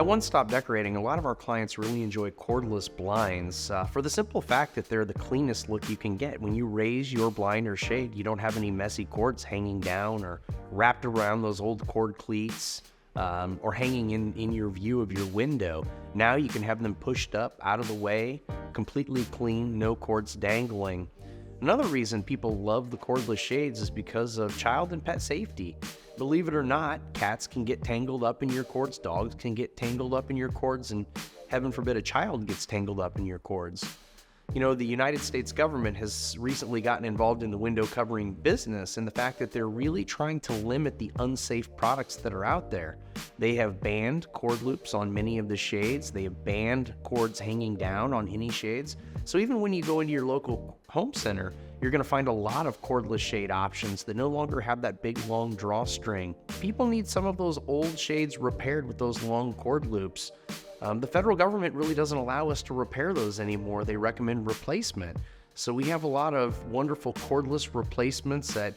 At One Stop Decorating, a lot of our clients really enjoy cordless blinds for the simple fact that they're the cleanest look you can get. When you raise your blind or shade, you don't have any messy cords hanging down or wrapped around those old cord cleats or hanging in your view of your window. Now you can have them pushed up, out of the way, completely clean, no cords dangling. Another reason people love the cordless shades is because of child and pet safety. Believe it or not, cats can get tangled up in your cords, dogs can get tangled up in your cords, and heaven forbid a child gets tangled up in your cords. You know, the United States government has recently gotten involved in the window covering business and the fact that they're really trying to limit the unsafe products that are out there. They have banned cord loops on many of the shades. They have banned cords hanging down on any shades. So even when you go into your local home center, you're going to find a lot of cordless shade options that no longer have that big long drawstring. People need some of those old shades repaired with those long cord loops. The federal government really doesn't allow us to repair those anymore. They recommend replacement. So we have a lot of wonderful cordless replacements at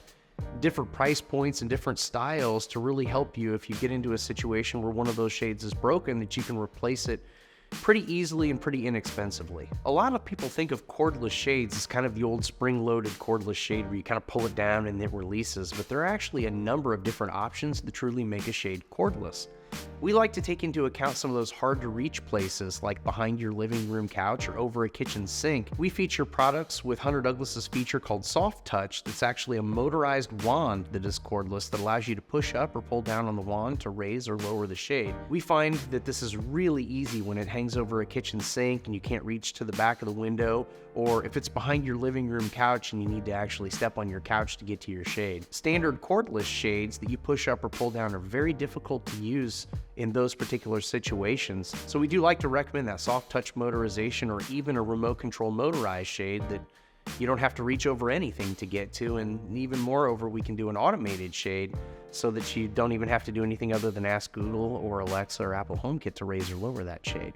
different price points and different styles to really help you if you get into a situation where one of those shades is broken, that you can replace it pretty easily and pretty inexpensively. A lot of people think of cordless shades as kind of the old spring-loaded cordless shade where you kind of pull it down and it releases, but there are actually a number of different options that truly make a shade cordless. We like to take into account some of those hard-to-reach places like behind your living room couch or over a kitchen sink. We feature products with Hunter Douglas's feature called Soft Touch that's actually a motorized wand that is cordless that allows you to push up or pull down on the wand to raise or lower the shade. We find that this is really easy when it hangs over a kitchen sink and you can't reach to the back of the window, or if it's behind your living room couch and you need to actually step on your couch to get to your shade. Standard cordless shades that you push up or pull down are very difficult to use in those particular situations. So we do like to recommend that soft touch motorization or even a remote control motorized shade that you don't have to reach over anything to get to, and even moreover, we can do an automated shade so that you don't even have to do anything other than ask Google or Alexa or Apple HomeKit to raise or lower that shade.